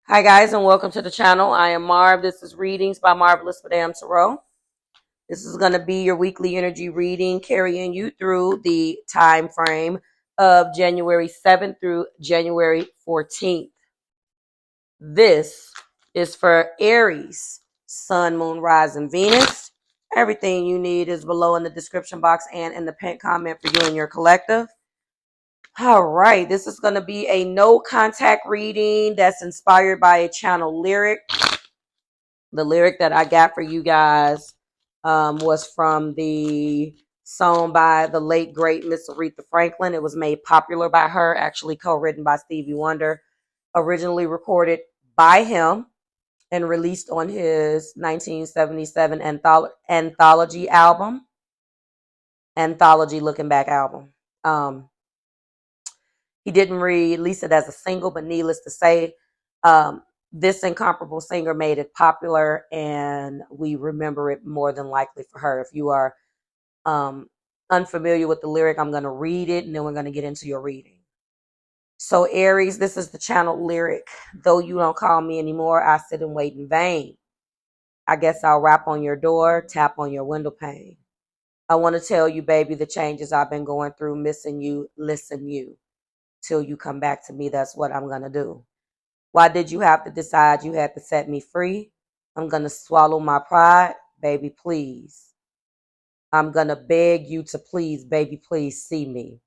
Hi guys, and welcome to the channel. I am Marv. This is Readings by Marvelous Madame Tarot. This is going to be your weekly energy reading, carrying you through the time frame of January 7th through January 14th. This is for Aries, Sun, Moon, Rising, Venus. Everything you need is below in the description box and in the pinned comment for you and your collective. All right, this is going to be a no contact reading that's inspired by a channel lyric. The lyric that I got for you guys was from the song by the late, great Miss Aretha Franklin. It was made popular by her, actually co-written by Stevie Wonder, originally recorded by him and released on his 1977 anthology album, Anthology Looking Back album. He didn't release it as a single, but needless to say, this incomparable singer made it popular, and we remember it more than likely for her. If you are unfamiliar with the lyric, I'm going to read it, and then we're going to get into your reading. So Aries, this is the channel lyric. Though you don't call me anymore, I sit and wait in vain. I guess I'll rap on your door, tap on your window pane. I want to tell you, baby, the changes I've been going through, missing you, listen you. Till you come back to me, that's what I'm going to do. Why did you have to decide you had to set me free? I'm going to swallow my pride, baby, please. I'm going to beg you to please, baby, please see me.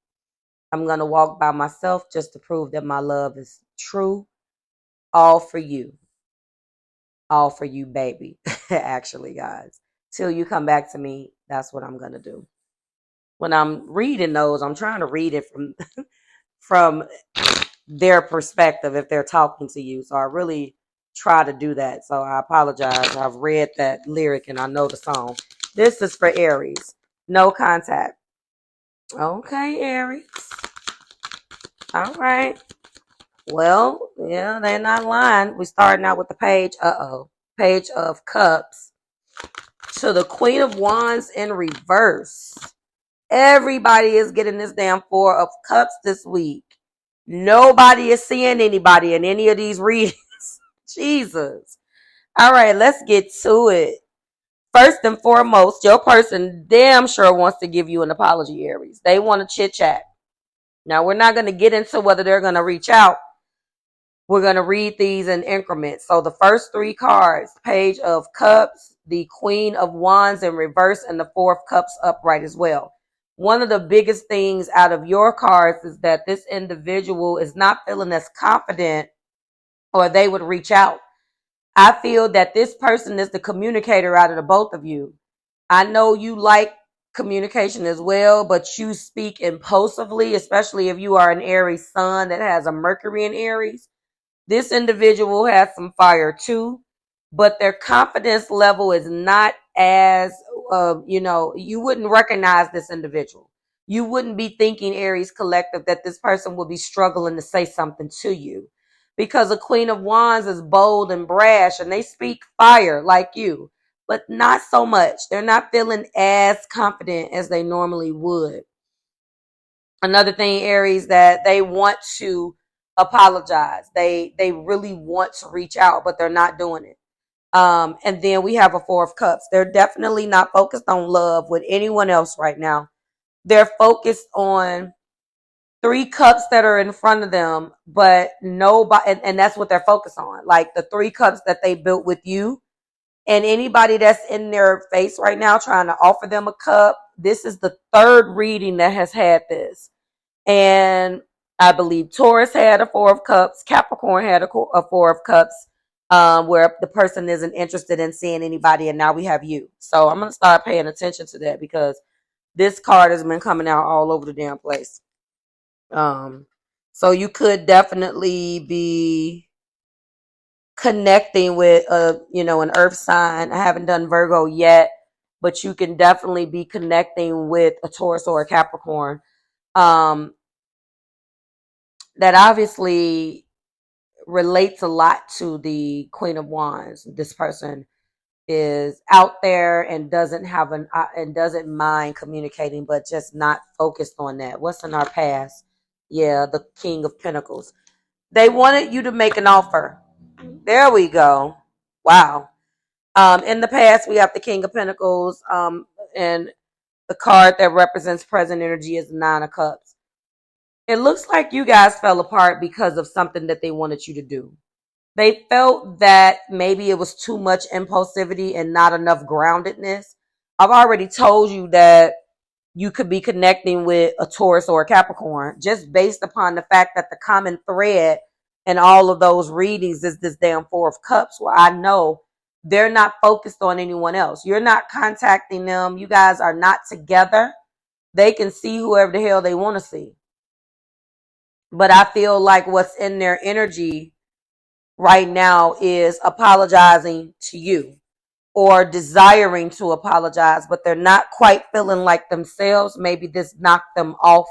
I'm going to walk by myself just to prove that my love is true. All for you. All for you, baby. Actually, guys. Till you come back to me, that's what I'm going to do. When I'm reading those, I'm trying to read it from their perspective if they're talking to you. So I really try to do that. So I apologize. I've read that lyric and I know the song. This is for Aries. No contact. Okay, Aries. All right. Well, yeah, they're not lying. We're starting out with the page. Page of Cups to the Queen of Wands in reverse. Everybody is getting this damn Four of Cups this week. Nobody is seeing anybody in any of these readings. Jesus. All right, let's get to it. First and foremost, your person damn sure wants to give you an apology, Aries. They want to chit chat. Now, we're not going to get into whether they're going to reach out. We're going to read these in increments. So the first three cards, Page of Cups, the Queen of Wands in reverse, and the Four of Cups upright as well. One of the biggest things out of your cards is that this individual is not feeling as confident, or they would reach out. I feel that this person is the communicator out of the both of you. I know you like communication as well, but you speak impulsively, especially if you are an Aries sun that has a Mercury in Aries. This individual has some fire too, but their confidence level is not as, you wouldn't recognize this individual. You wouldn't be thinking, Aries collective, that this person will be struggling to say something to you, because a Queen of Wands is bold and brash and they speak fire like you, but not so much. They're not feeling as confident as they normally would. Another thing, Aries, that they want to apologize. They really want to reach out, but they're not doing it. And then we have a Four of Cups. They're definitely not focused on love with anyone else right now. They're focused on three cups that are in front of them, but nobody, and that's what they're focused on. Like the three cups that they built with you, and anybody that's in their face right now trying to offer them a cup. This is the third reading that has had this. And I believe Taurus had a Four of Cups. Capricorn had a Four of Cups, where the person isn't interested in seeing anybody. And now we have you. So I'm going to start paying attention to that, because this card has been coming out all over the damn place. So you could definitely be connecting with an earth sign. I haven't done Virgo yet, but you can definitely be connecting with a Taurus or a Capricorn. That obviously relates a lot to the Queen of Wands. This person is out there and doesn't mind communicating, but just not focused on that. What's in our past? Yeah, the King of Pentacles. They wanted you to make an offer. There we go. Wow. In the past, we have the King of Pentacles, and the card that represents present energy is the Nine of Cups. It looks like you guys fell apart because of something that they wanted you to do. They felt that maybe it was too much impulsivity and not enough groundedness. I've already told you that you could be connecting with a Taurus or a Capricorn just based upon the fact that the common thread in all of those readings is this damn Four of Cups, where I know they're not focused on anyone else. You're not contacting them. You guys are not together. They can see whoever the hell they want to see. But I feel like what's in their energy right now is apologizing to you or desiring to apologize, but they're not quite feeling like themselves. Maybe this knocked them off.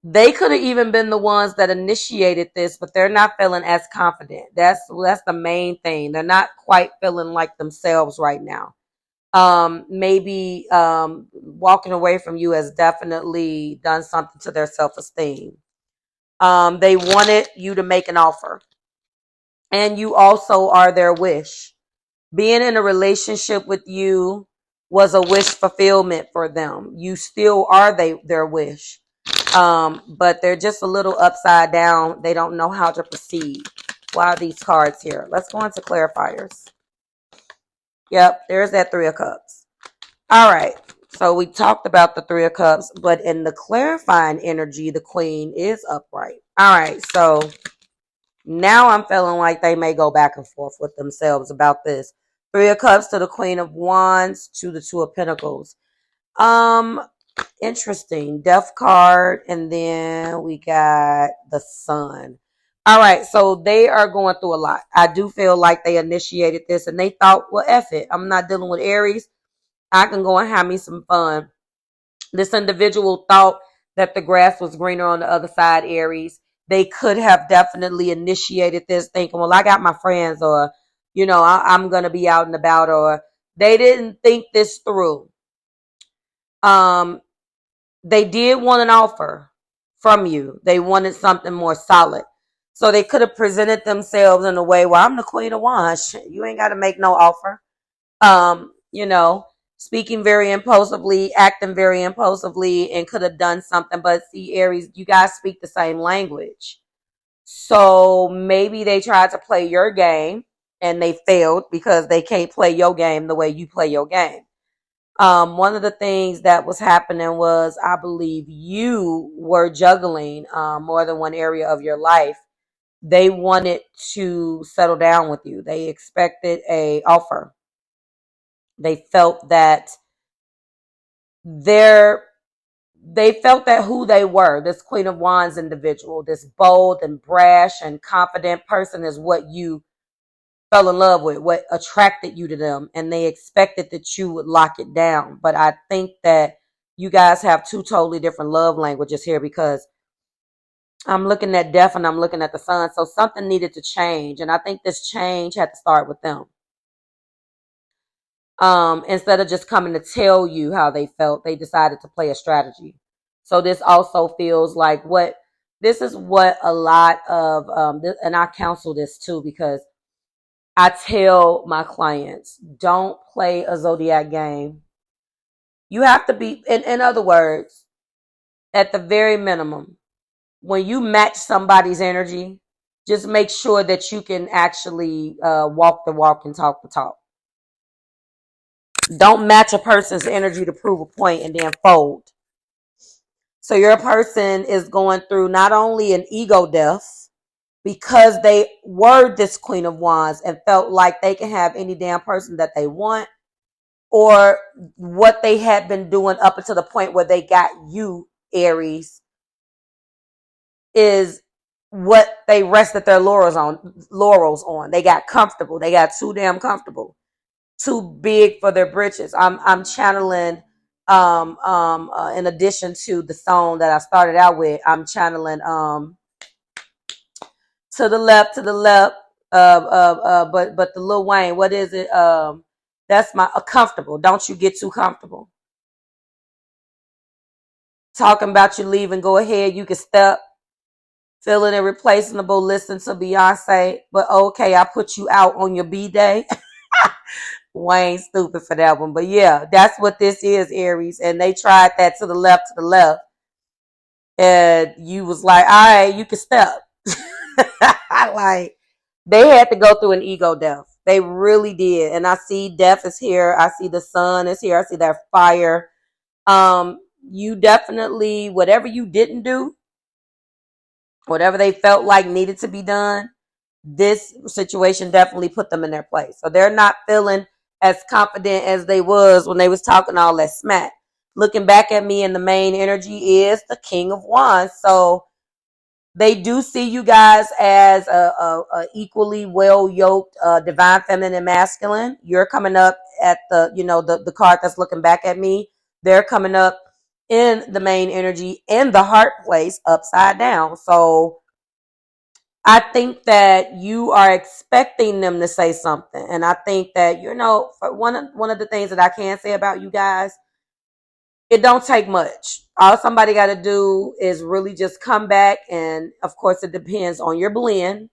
They could have even been the ones that initiated this, but they're not feeling as confident. That's the main thing. They're not quite feeling like themselves right now. Maybe walking away from you has definitely done something to their self-esteem. They wanted you to make an offer, and you also are their wish. Being in a relationship with you was a wish fulfillment for them. You still are their wish. But they're just a little upside down. They don't know how to proceed. Why are these cards here? Let's go into clarifiers. Yep, there's that Three of Cups. All right. So we talked about the Three of Cups, but in the clarifying energy, the Queen is upright. All right. So now I'm feeling like they may go back and forth with themselves about this. Three of Cups to the Queen of Wands to the Two of Pentacles. Interesting. Death card, and then we got the Sun. All right, so they are going through a lot. I do feel like they initiated this and they thought, well, F it. I'm not dealing with Aries. I can go and have me some fun. This individual thought that the grass was greener on the other side, Aries. They could have definitely initiated this thinking, well, I got my friends, or, I'm going to be out and about, or they didn't think this through. They did want an offer from you. They wanted something more solid. So they could have presented themselves in a way where I'm the Queen of Wands. You ain't got to make no offer. Speaking very impulsively, acting very impulsively, and could have done something. But see, Aries, you guys speak the same language. So maybe they tried to play your game and they failed because they can't play your game the way you play your game. One of the things that was happening was, I believe you were juggling more than one area of your life. They wanted to settle down with you. They expected an offer. They felt that who they were, this Queen of Wands individual, this bold and brash and confident person, is what you fell in love with, what attracted you to them, and they expected that you would lock it down. But I think that you guys have two totally different love languages here, because I'm looking at Death and I'm looking at the Sun. So something needed to change, and I think this change had to start with them. Instead of just coming to tell you how they felt, they decided to play a strategy. So this also feels like this is what a lot of, and I counsel this too, because I tell my clients, don't play a zodiac game. You have to be, in other words, at the very minimum, when you match somebody's energy, just make sure that you can actually walk the walk and talk the talk. Don't match a person's energy to prove a point and then fold. So your person is going through not only an ego death, because they were this Queen of Wands and felt like they can have any damn person that they want, or what they had been doing up until the point where they got you, Aries, is what they rested their laurels on. They got comfortable. They got too damn comfortable, too big for their britches. I'm channeling, in addition to the song that I started out with, I'm channeling, to the left, but the Lil Wayne, what is it? That's my comfortable. Don't you get too comfortable. Talking about you leaving, go ahead. You can step Feeling irreplaceable, listen to Beyonce, but okay, I put you out on your B-day. Wayne stupid for that one. But yeah, that's what this is, Aries. And they tried that to the left. And you was like, all right, you can step. Like, they had to go through an ego death. They really did. And I see death is here. I see the sun is here. I see that fire. You definitely, whatever you didn't do, whatever they felt like needed to be done, this situation definitely put them in their place. So they're not feeling as confident as they was when they was talking all that smack. Looking back at me, and the main energy is the King of Wands. So they do see you guys as a equally well yoked divine feminine and masculine. You're coming up at the card that's looking back at me. They're coming up in the main energy in the heart place upside down. So I think that you are expecting them to say something. And I think that, for one of the things that I can say about you guys, it don't take much. All somebody got to do is really just come back. And of course, it depends on your blend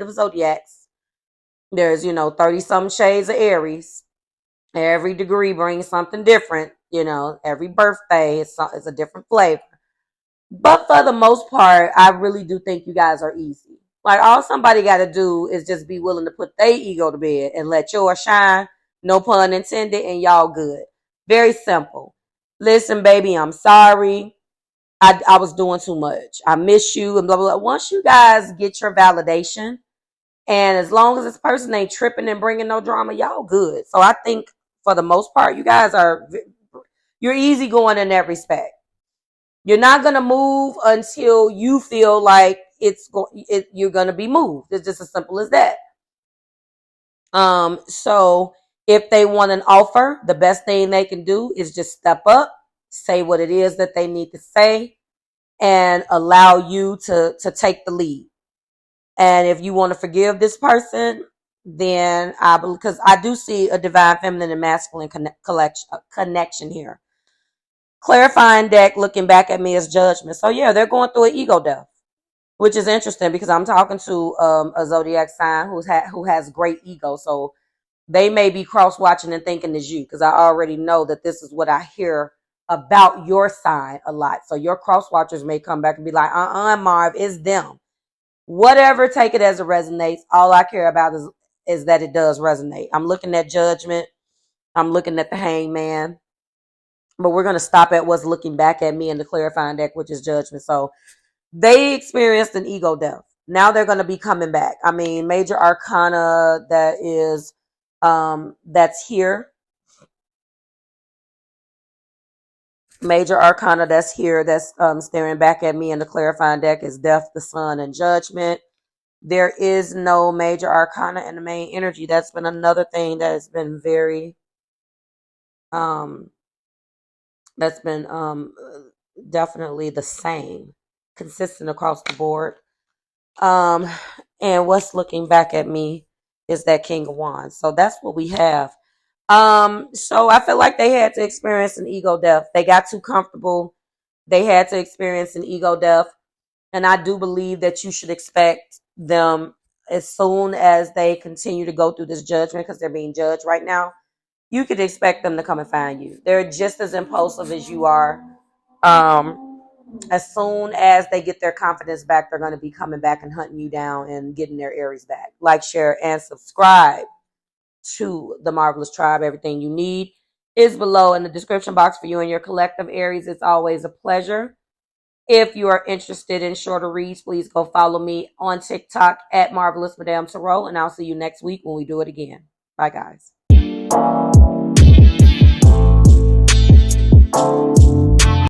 of zodiacs. There's, 30 some shades of Aries. Every degree brings something different. Every birthday is a different flavor. But for the most part, I really do think you guys are easy. Like, all somebody got to do is just be willing to put their ego to bed and let yours shine. No pun intended, and y'all good. Very simple. Listen, baby, I'm sorry. I was doing too much. I miss you and blah, blah, blah. Once you guys get your validation, and as long as this person ain't tripping and bringing no drama, y'all good. So I think for the most part, you guys you're easygoing in that respect. You're not going to move until you feel like you're going to be moved. It's just as simple as that. So if they want an offer, the best thing they can do is just step up, say what it is that they need to say, and allow you to take the lead. And if you want to forgive this person, then because I do see a divine feminine and masculine connection here. Clarifying deck looking back at me as judgment. So yeah, they're going through an ego death, which is interesting because I'm talking to a zodiac sign who has great ego. So they may be cross-watching and thinking as you, because I already know that this is what I hear about your sign a lot. So your cross-watchers may come back and be like, Marv, it's them. Whatever, take it as it resonates. All I care about is that it does resonate. I'm looking at judgment. I'm looking at the hangman. But we're going to stop at what's looking back at me in the clarifying deck, which is judgment. So they experienced an ego death. Now they're going to be coming back. I mean, major arcana that is, that's here. Major arcana that's here, that's staring back at me in the clarifying deck is death, the sun, and judgment. There is no major arcana in the main energy. That's been another thing that has been very, that's been definitely the same, consistent across the board. And what's looking back at me is that King of Wands. So that's what we have. So I feel like they had to experience an ego death. They got too comfortable. They had to experience an ego death. And I do believe that you should expect them, as soon as they continue to go through this judgment, because they're being judged right now, you could expect them to come and find you. They're just as impulsive as you are. As soon as they get their confidence back, they're going to be coming back and hunting you down and getting their Aries back. Like, share, and subscribe to the Marvelous Tribe. Everything you need is below in the description box for you and your collective Aries. It's always a pleasure. If you are interested in shorter reads, please go follow me on TikTok at Marvelous Madame Tarot, and I'll see you next week when we do it again. Bye, guys.